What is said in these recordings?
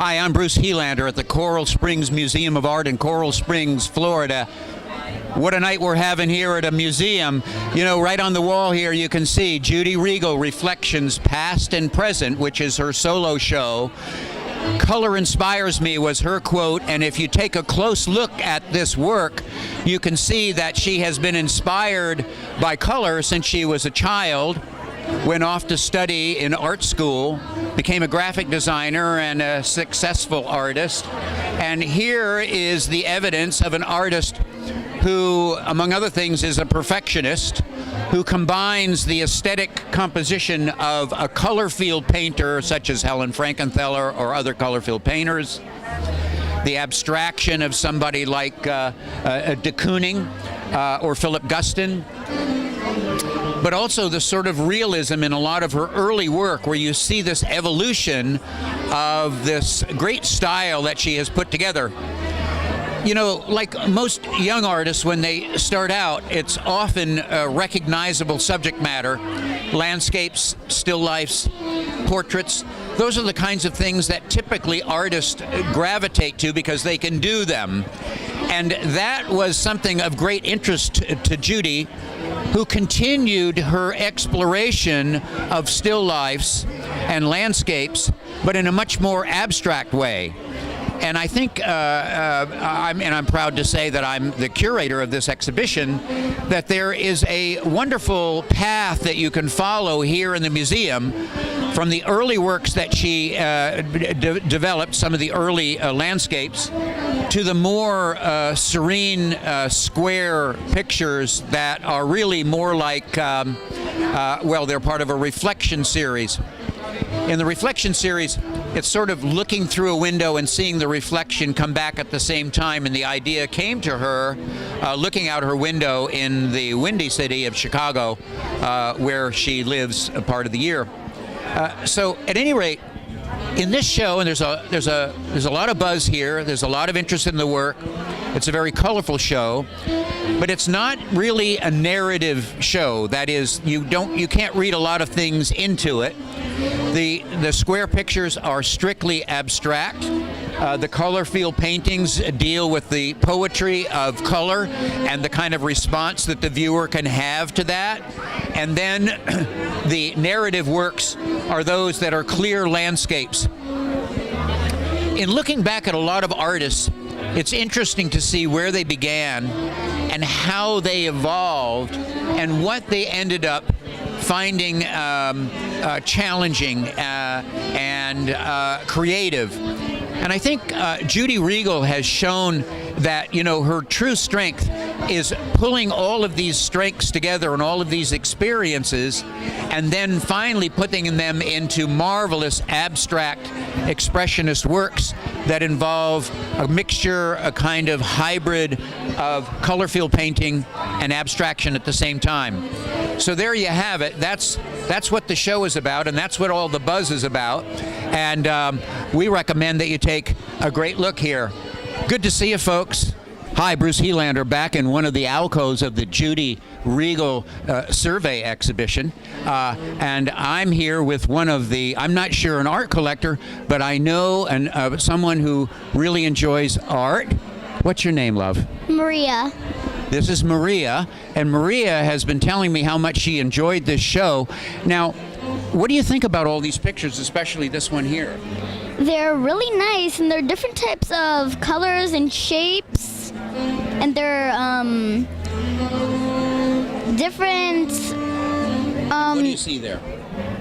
Hi, I'm Bruce Helander at the Coral Springs Museum of Art in Coral Springs, Florida. What a night we're having here at a museum. You know, right on the wall here you can see Judi Regal, Reflections Past and Present, which is her solo show. Color inspires me was her quote, and if you take a close look at this work, you can see that she has been inspired by color since she was a child. Went off to study in art school, became a graphic designer and a successful artist. And here is the evidence of an artist who, among other things, is a perfectionist, who combines the aesthetic composition of a color field painter such as Helen Frankenthaler or other color field painters, the abstraction of somebody like de Kooning or Philip Guston, but also the sort of realism in a lot of her early work where you see this evolution of this great style that she has put together. You know, like most young artists, when they start out, it's often recognizable subject matter, landscapes, still lifes, portraits. Those are the kinds of things that typically artists gravitate to because they can do them. And that was something of great interest to Judi, who continued her exploration of still lifes and landscapes, but in a much more abstract way. And I think, I'm proud to say that I'm the curator of this exhibition, that there is a wonderful path that you can follow here in the museum from the early works that she developed, some of the early landscapes, to the more serene square pictures that are really more like, well, they're part of a reflection series. In the reflection series, it's sort of looking through a window and seeing the reflection come back at the same time, and the idea came to her looking out her window in the windy city of Chicago, where she lives a part of the year. So at any rate, in this show, and there's a lot of buzz here, there's a lot of interest in the work. It's a very colorful show, but it's not really a narrative show. That is, you can't read a lot of things into it. The square pictures are strictly abstract. The color field paintings deal with the poetry of color and the kind of response that the viewer can have to that. And then the narrative works are those that are clear landscapes. In looking back at a lot of artists, it's interesting to see where they began and how they evolved and what they ended up finding challenging and creative. And I think Judi Regal has shown that, you know, her true strength is pulling all of these strengths together and all of these experiences and then finally putting them into marvelous abstract expressionist works that involve a mixture, a kind of hybrid of color field painting and abstraction at the same time. So there you have it. That's what the show is about, and that's what all the buzz is about. And we recommend that you take a great look here. Good to see you, folks. Hi, Bruce Helander, back in one of the alcoves of the Judi Regal survey exhibition. And I'm here with one of the, I'm not sure an art collector, but I know someone who really enjoys art. What's your name, love? Maria. This is Maria, and Maria has been telling me how much she enjoyed this show. Now, what do you think about all these pictures, especially this one here? They're really nice, and they're different types of colors and shapes, and they're different. What do you see there?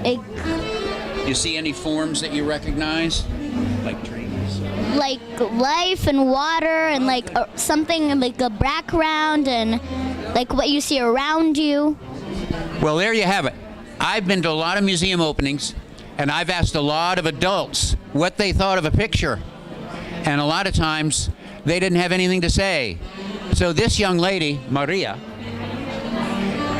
You see any forms that you recognize, like trees? Like life and water, and like something like a background, and like what you see around you. Well, there you have it. I've been to a lot of museum openings, and I've asked a lot of adults what they thought of a picture, and a lot of times they didn't have anything to say. So this young lady, Maria,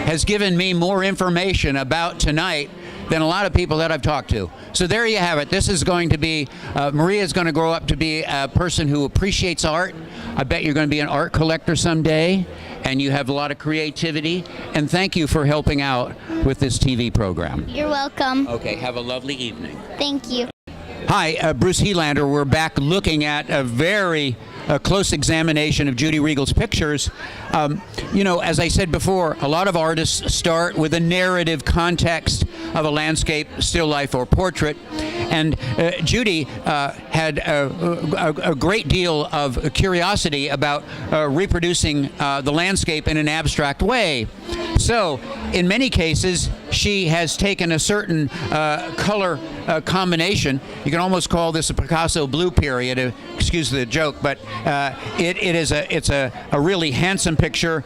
has given me more information about tonight than a lot of people that I've talked to. So there you have it. This is going to be, Maria's going to grow up to be a person who appreciates art. I bet you're going to be an art collector someday, and you have a lot of creativity. And thank you for helping out with this TV program. You're welcome. Okay, have a lovely evening. Thank you. Hi, Bruce Helander. We're back looking at a very close examination of Judi Regal's pictures. As I said before, a lot of artists start with a narrative context of a landscape, still life, or portrait. And Judi had a great deal of curiosity about reproducing the landscape in an abstract way. So, in many cases, she has taken a certain color combination. You can almost call this a Picasso blue period. Excuse the joke, but it's a really handsome picture.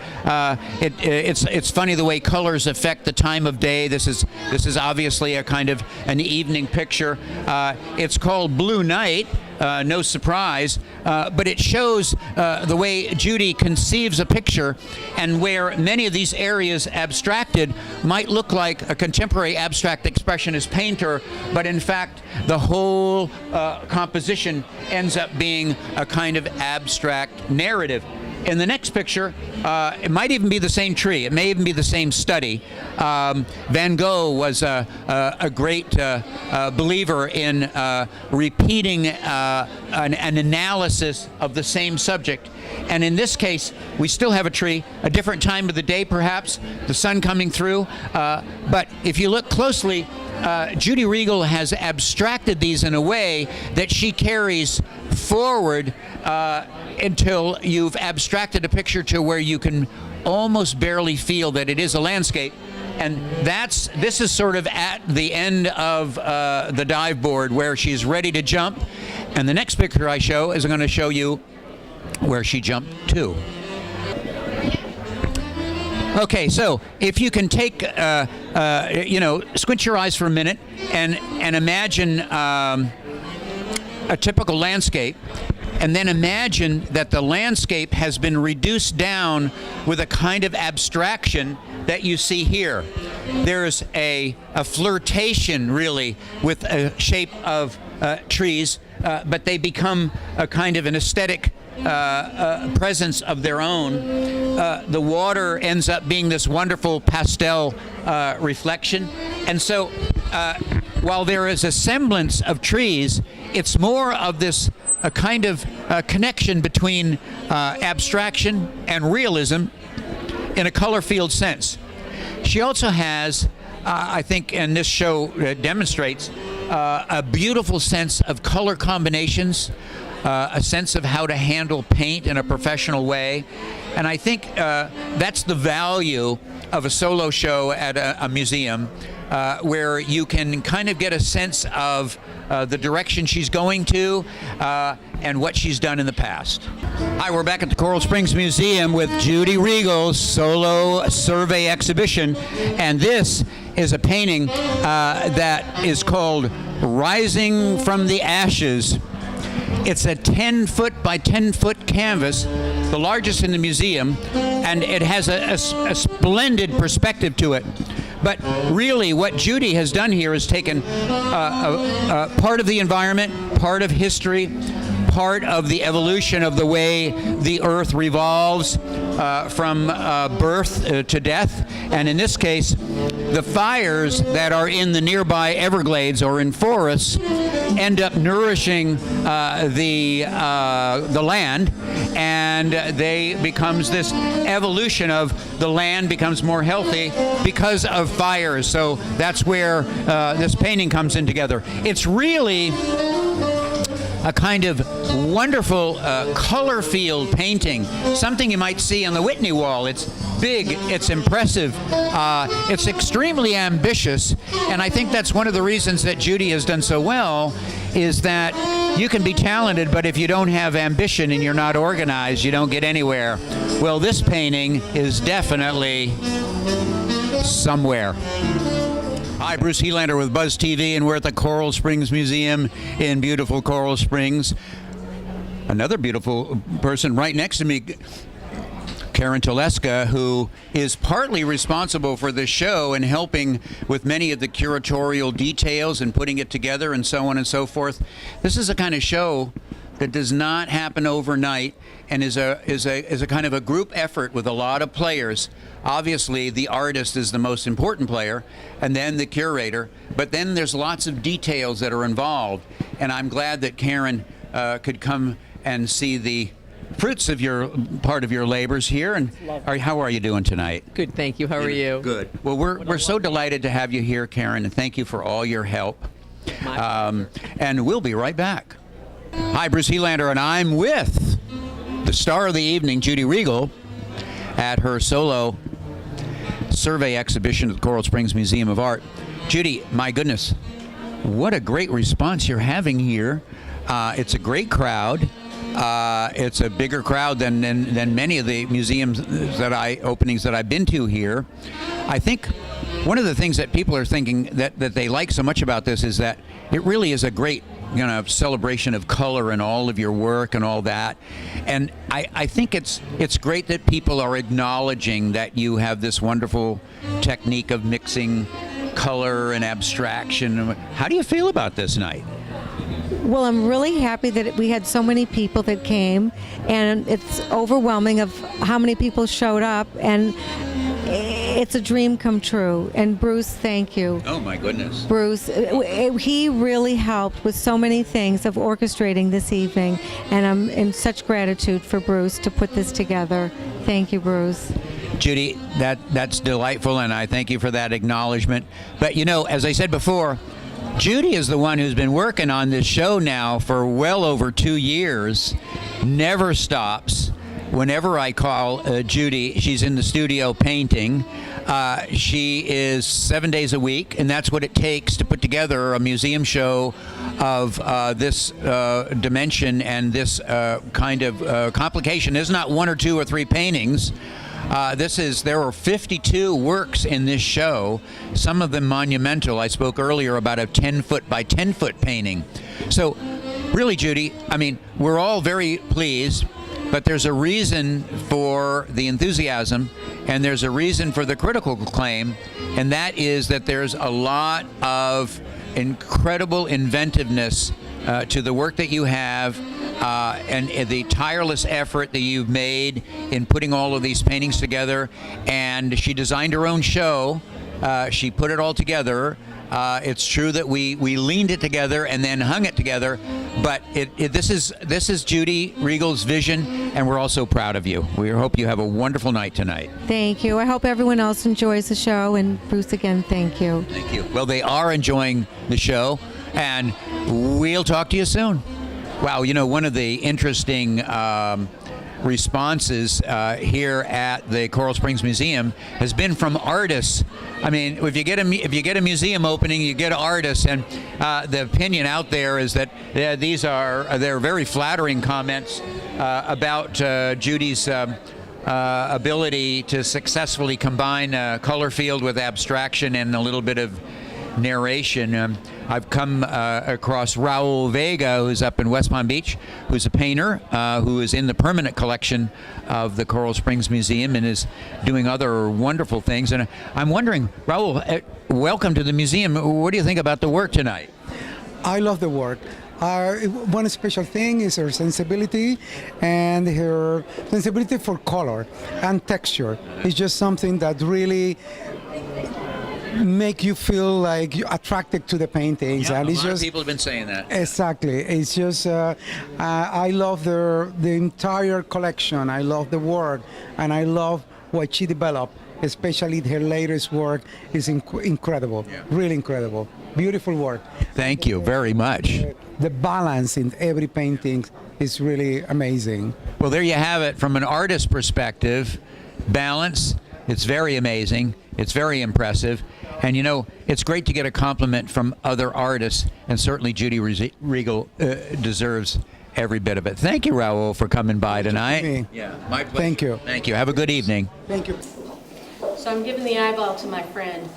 It's funny the way colors affect the time of day. This is obviously a kind of an evening picture. It's called Blue Night. No surprise, but it shows the way Judi conceives a picture, and where many of these areas abstracted might look like a contemporary abstract expressionist painter, but in fact the whole composition ends up being a kind of abstract narrative. In the next picture, it might even be the same tree. It may even be the same study. Van Gogh was a great believer in repeating an analysis of the same subject. And in this case, we still have a tree, a different time of the day perhaps, the sun coming through. But if you look closely, Judi Regal has abstracted these in a way that she carries forward until you've abstracted a picture to where you can almost barely feel that it is a landscape. And this is sort of at the end of the dive board where she's ready to jump. And the next picture I show is going to show you where she jumped to. Okay, so if you can take, squint your eyes for a minute and imagine a typical landscape, and then imagine that the landscape has been reduced down with a kind of abstraction that you see here. There's a flirtation, really, with a shape of trees, but they become a kind of an aesthetic presence of their own. The water ends up being this wonderful pastel reflection. And so while there is a semblance of trees, it's more of this a kind of connection between abstraction and realism in a color field sense. She also has, I think, and this show demonstrates, a beautiful sense of color combinations, a sense of how to handle paint in a professional way. And I think that's the value of a solo show at a museum, where you can kind of get a sense of the direction she's going to and what she's done in the past. Hi, we're back at the Coral Springs Museum with Judi Regal's solo survey exhibition, and this is a painting that is called Rising from the Ashes. It's a 10-foot by 10-foot canvas, the largest in the museum, and it has a splendid perspective to it. But really, what Judi has done here is taken part of the environment, part of history, part of the evolution of the way the Earth revolves from birth to death. And in this case, the fires that are in the nearby Everglades or in forests end up nourishing the land, and they becomes this evolution of the land becomes more healthy because of fires. So that's where this painting comes in together. It's really a kind of wonderful color field painting, something you might see on the Whitney wall. It's big, it's impressive, it's extremely ambitious, and I think that's one of the reasons that Judi has done so well, is that you can be talented, but if you don't have ambition and you're not organized, you don't get anywhere. Well, this painting is definitely somewhere. Hi, Bruce Helander with Buzz TV, and we're at the Coral Springs Museum in beautiful Coral Springs. Another beautiful person right next to me, Karen Telesca, who is partly responsible for this show and helping with many of the curatorial details and putting it together and so on and so forth. This is a kind of show that does not happen overnight and is a kind of a group effort with a lot of players. Obviously, the artist is the most important player, and then the curator, but then there's lots of details that are involved, and I'm glad that Karen could come and see the fruits of your part of your labors here. And how are you doing tonight? Good, thank you. How are you? Good. Well, we're so delighted to have you here, Karen, and thank you for all your help. And we'll be right back. Hi, Bruce Helander, and I'm with the star of the evening, Judi Regal, at her solo survey exhibition at the Coral Springs Museum of Art. Judi, my goodness, what a great response you're having here. It's a great crowd. It's a bigger crowd than many of the museums openings that I've been to here. I think one of the things that people are thinking that they like so much about this is that it really is a great celebration of color and all of your work and all that. And I think it's great that people are acknowledging that you have this wonderful technique of mixing color and abstraction. How do you feel about this night? Well, I'm really happy that we had so many people that came, and it's overwhelming of how many people showed up, and it's a dream come true. And Bruce, thank you. Oh my goodness. Bruce, he really helped with so many things of orchestrating this evening, and I'm in such gratitude for Bruce to put this together. Thank you, Bruce. Judi, that's delightful, and I thank you for that acknowledgement. But as I said before, Judi is the one who's been working on this show now for well over 2 years, never stops. Whenever I call Judi, she's in the studio painting. She is 7 days a week, and that's what it takes to put together a museum show of this dimension and this kind of complication. There's not 1 or 2 or 3 paintings. There are 52 works in this show, some of them monumental. I spoke earlier about a 10-foot by 10-foot painting. So really, Judi, we're all very pleased, but there's a reason for the enthusiasm, and there's a reason for the critical acclaim, and that is that there's a lot of incredible inventiveness to the work that you have, and the tireless effort that you've made in putting all of these paintings together. And she designed her own show. She put it all together. It's true that we leaned it together and then hung it together, but this is Judi Regal's vision, and we're all so proud of you. We hope you have a wonderful night tonight. Thank you. I hope everyone else enjoys the show, and Bruce, again, thank you. Thank you. Well, they are enjoying the show, and we'll talk to you soon. Wow, one of the interesting responses here at the Coral Springs Museum has been from artists. If you get a museum opening, you get artists, and the opinion out there is that they're very flattering comments about Judi's ability to successfully combine color field with abstraction and a little bit of narration. I've come across Raul Vega, who's up in West Palm Beach, who's a painter who is in the permanent collection of the Coral Springs Museum and is doing other wonderful things. And I'm wondering, Raul, welcome to the museum. What do you think about the work tonight? I love the work. One special thing is her sensibility, and her sensibility for color and texture. It's just something that really make you feel like you're attracted to the paintings. Yeah, and it's a lot just of people have been saying that. Exactly. It's just I love the entire collection. I love the work, and I love what she developed. Especially her latest work is incredible. Yeah. Really incredible. Beautiful work. Thank you very much. The balance in every painting is really amazing. Well, there you have it. From an artist perspective, balance, it's very amazing. It's very impressive. And it's great to get a compliment from other artists, and certainly Judi Regal deserves every bit of it. Thank you, Raul, for coming by tonight. Yeah, my pleasure. Thank you. Thank you. Have a good evening. Thank you. So I'm giving the eyeball to my friend,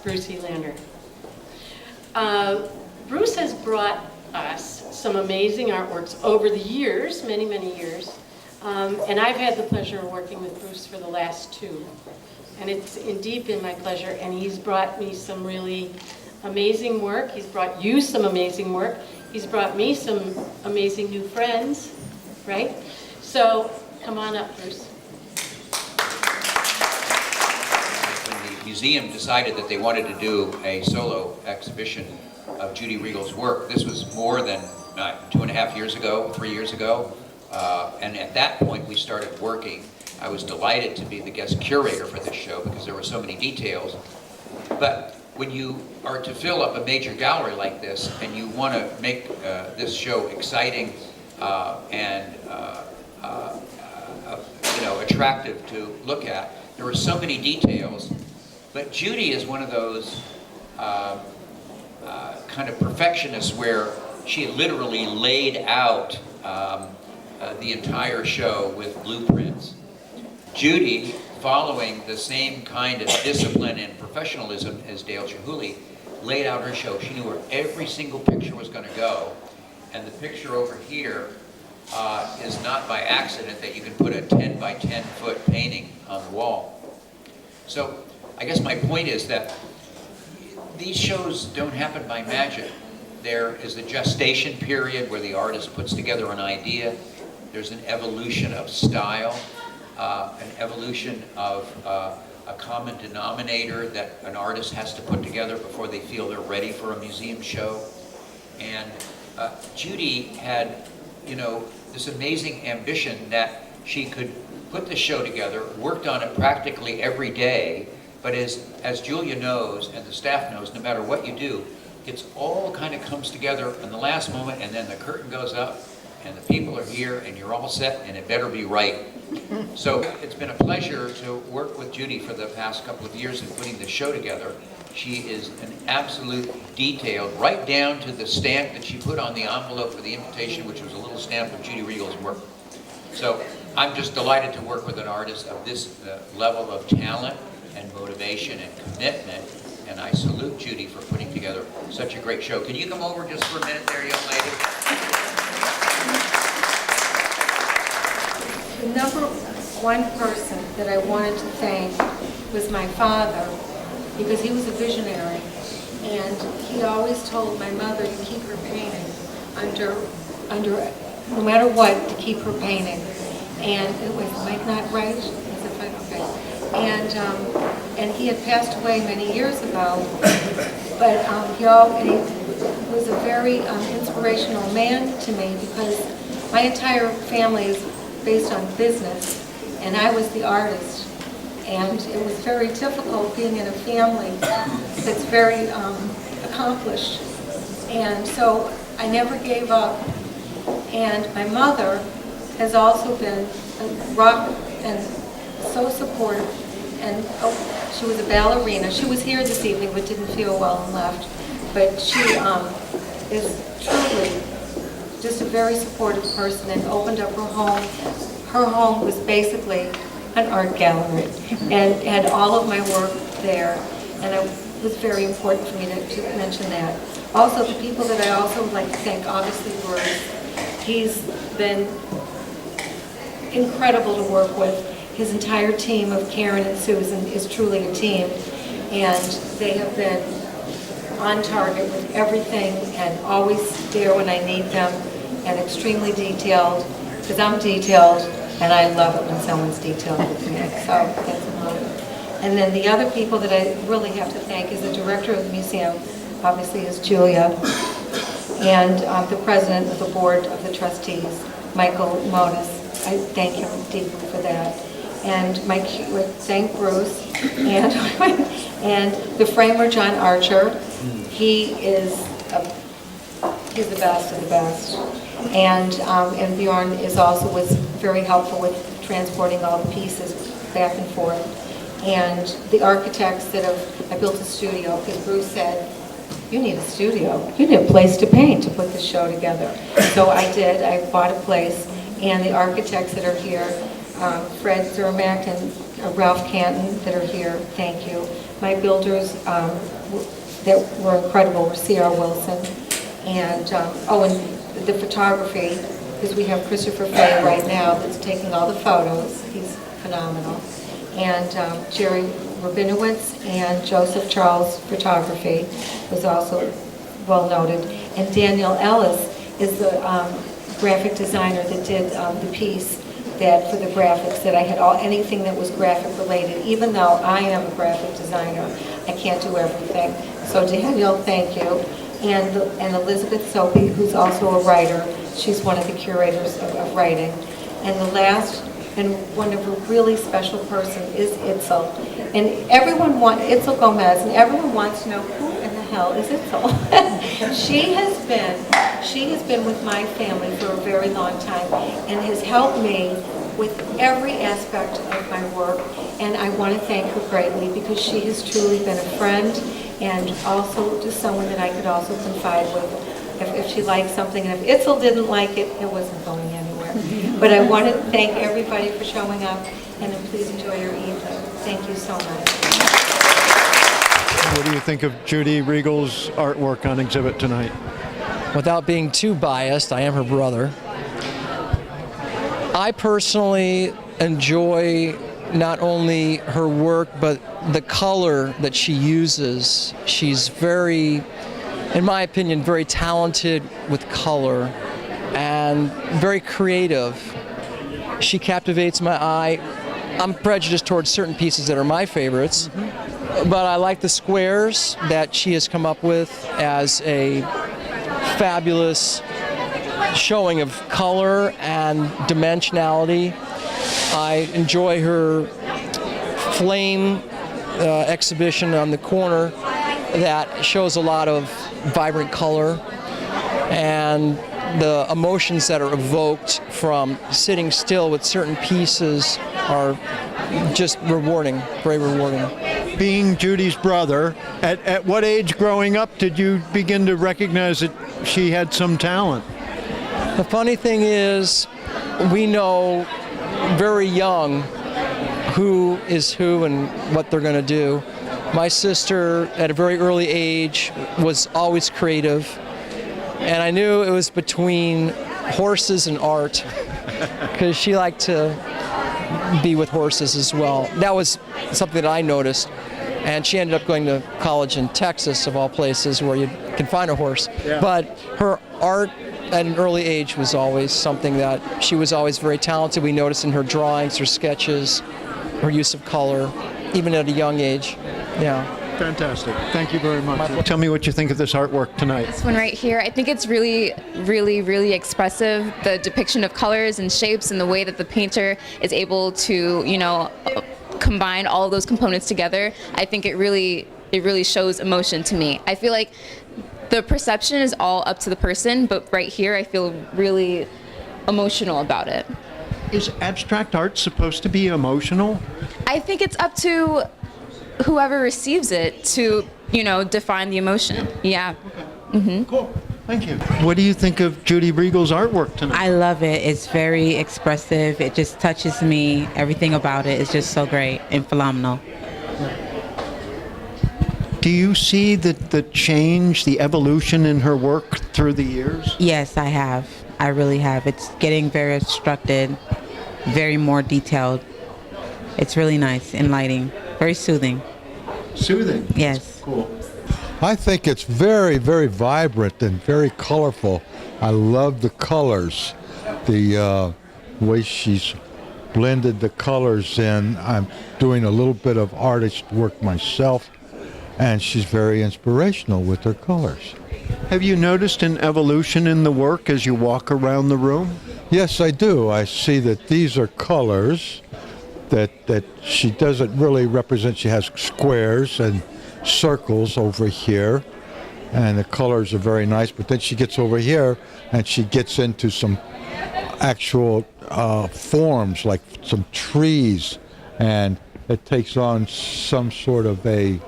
Bruce Helander. Bruce has brought us some amazing artworks over the years, many, many years. And I've had the pleasure of working with Bruce for the last 2. And it's indeed been my pleasure, and he's brought me some really amazing work. He's brought you some amazing work. He's brought me some amazing new friends, right? So come on up, Bruce. When the museum decided that they wanted to do a solo exhibition of Judi Regal's work, this was more than 2.5 years ago, 3 years ago, and at that point we started working. I was delighted to be the guest curator for this show because there were so many details. But when you are to fill up a major gallery like this and you want to make this show exciting and attractive to look at, there were so many details. But Judi is one of those kind of perfectionists where she literally laid out the entire show with blueprints. Judi, following the same kind of discipline and professionalism as Dale Chihuly, laid out her show. She knew where every single picture was going to go. And the picture over here is not by accident that you can put a 10 by 10 foot painting on the wall. So I guess my point is that these shows don't happen by magic. There is a gestation period where the artist puts together an idea. There's an evolution of style. An evolution of a common denominator that an artist has to put together before they feel they're ready for a museum show. And Judi had, this amazing ambition that she could put the show together, worked on it practically every day, but as Julia knows and the staff knows, no matter what you do, it's all kind of comes together in the last moment, and then the curtain goes up and the people are here and you're all set and it better be right. So it's been a pleasure to work with Judi for the past couple of years in putting the show together. She is an absolute detailed, right down to the stamp that she put on the envelope for the invitation, which was a little stamp of Judi Regal's work. So I'm just delighted to work with an artist of this level of talent and motivation and commitment, and I salute Judi for putting together such a great show. Can you come over just for a minute there, young lady? The number one person that I wanted to thank was my father, because he was a visionary, and he always told my mother to keep her painting under no matter what, to keep her painting. And it was Mike not right? Okay. And he had passed away many years ago, but he was a very inspirational man to me, because my entire family is based on business, and I was the artist. And it was very difficult being in a family that's very accomplished. And so I never gave up. And my mother has also been a rock and so supportive. And she was a ballerina. She was here this evening but didn't feel well and left. But she is truly just a very supportive person and opened up her home. Her home was basically an art gallery and had all of my work there, and it was very important for me to mention that. Also, the people that I also would like to thank, obviously Bruce. He's been incredible to work with. His entire team of Karen and Susan is truly a team, and they have been on target with everything and always there when I need them, and extremely detailed, because I'm detailed, and I love it when someone's detailed with me, so that's an honor. And then the other people that I really have to thank is the director of the museum, obviously is Julia, and the president of the board of the trustees, Michael Modis. I thank him deeply for that. And thank Bruce, and the framer, John Archer. He's the best of the best. And Bjorn was very helpful with transporting all the pieces back and forth. And the architects I built a studio, because Bruce said, you need a studio. You need a place to paint to put this show together. So I did. I bought a place. And the architects that are here, Fred Zermack and Ralph Canton that are here, thank you. My builders that were incredible were C.R. Wilson. And, and the photography, because we have Christopher Fay right now that's taking all the photos. He's phenomenal. And Jerry Rabinowitz and Joseph Charles Photography was also well noted. And Danielle Ellis is the graphic designer that did the piece that for the graphics, that I had anything that was graphic related. Even though I am a graphic designer, I can't do everything. So Danielle, thank you. And Elizabeth Soapy, who's also a writer. She's one of the curators of writing. And the last and one of a really special person is Itzel. And Itzel Gomez, and everyone wants to know who in the hell is Itzel. She has been with my family for a very long time and has helped me with every aspect of my work. And I want to thank her greatly because she has truly been a friend and also just someone that I could also confide with if she liked something. And if Itzel didn't like it, it wasn't going anywhere. But I want to thank everybody for showing up, and then please enjoy your evening. Thank you so much. What do you think of Judi Regal's artwork on exhibit tonight? Without being too biased, I am her brother. I personally enjoy not only her work, but the color that she uses. She's very, in my opinion, very talented with color and very creative. She captivates my eye. I'm prejudiced towards certain pieces that are my favorites, but I like the squares that she has come up with as a fabulous showing of color and dimensionality. I enjoy her flame exhibition on the corner that shows a lot of vibrant color, and the emotions that are evoked from sitting still with certain pieces are just rewarding, very rewarding. Being Judy's brother, at what age growing up did you begin to recognize that she had some talent? The funny thing is, we know very young who is who and what they're going to do. My sister, at a very early age, was always creative, and I knew it was between horses and art, because she liked to be with horses as well. That was something that I noticed, and she ended up going to college in Texas, of all places, where you can find a horse. Yeah. But her art at an early age was always something that she was always very talented. We noticed in her drawings, her sketches, her use of color, even at a young age. Yeah. Fantastic. Thank you very much. Tell me what you think of this artwork tonight. This one right here, I think it's really, really, really expressive. The depiction of colors and shapes and the way that the painter is able to, combine all of those components together. I think it really shows emotion to me. I feel like the perception is all up to the person, but right here I feel really emotional about it. Is abstract art supposed to be emotional? I think it's up to whoever receives it to, define the emotion. Yeah. Mm-hmm. Cool. Thank you. What do you think of Judi Regal's artwork tonight? I love it. It's very expressive. It just touches me. Everything about it is just so great and phenomenal. Do you see the change, the evolution in her work through the years? Yes, I have. I really have. It's getting very abstracted, very more detailed. It's really nice, enlightening, very soothing. Soothing? Yes. That's cool. I think it's very, very vibrant and very colorful. I love the colors, the way she's blended the colors in. I'm doing a little bit of artist work myself, and she's very inspirational with her colors. Have you noticed an evolution in the work as you walk around the room? Yes, I do. I see that these are colors that she doesn't really represent. She has squares and circles over here, and the colors are very nice, but then she gets over here and she gets into some actual forms, like some trees, and it takes on some sort of a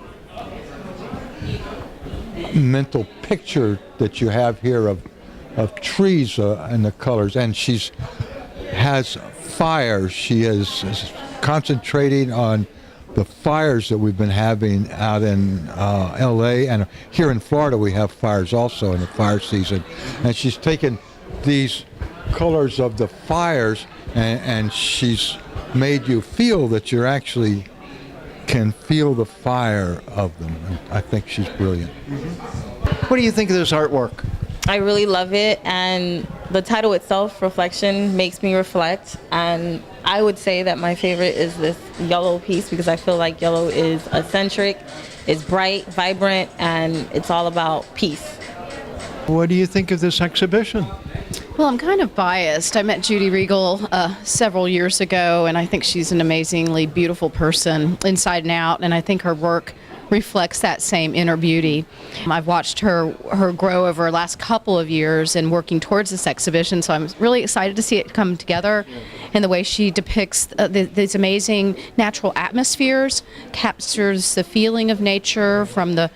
mental picture that you have here of trees and the colors. And she's has fires. She is concentrating on the fires that we've been having out in LA, and here in Florida we have fires also in the fire season. And she's taken these colors of the fires and she's made you feel that you're actually can feel the fire of them. And I think she's brilliant. What do you think of this artwork? I really love it, and the title itself, Reflection, makes me reflect. And I would say that my favorite is this yellow piece because I feel like yellow is eccentric, it's bright, vibrant, and it's all about peace. What do you think of this exhibition? Well, I'm kind of biased. I met Judi Regal several years ago, and I think she's an amazingly beautiful person inside and out, and I think her work reflects that same inner beauty. I've watched her grow over the last couple of years and working towards this exhibition, so I'm really excited to see it come together and the way she depicts these amazing natural atmospheres, captures the feeling of nature from the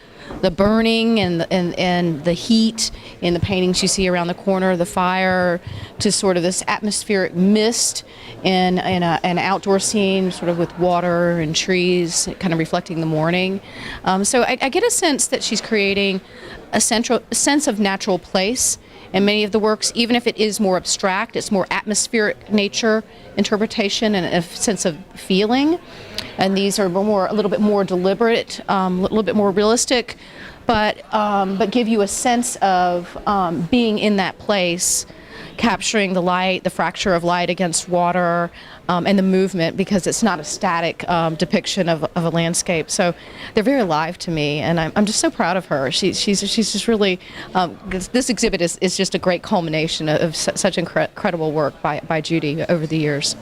burning and the heat in the paintings you see around the corner, the fire, to sort of this atmospheric mist in an outdoor scene, sort of with water and trees, kind of reflecting the morning. So I get a sense that she's creating a sense of natural place in many of the works, even if it is more abstract. It's more atmospheric nature interpretation and a sense of feeling. And these are a little bit more deliberate, a little bit more realistic, but give you a sense of being in that place, capturing the light, the fracture of light against water, and the movement, because it's not a static depiction of a landscape. So they're very alive to me, and I'm just so proud of her. She's just really, this exhibit is just a great culmination of such incredible work by Judi over the years.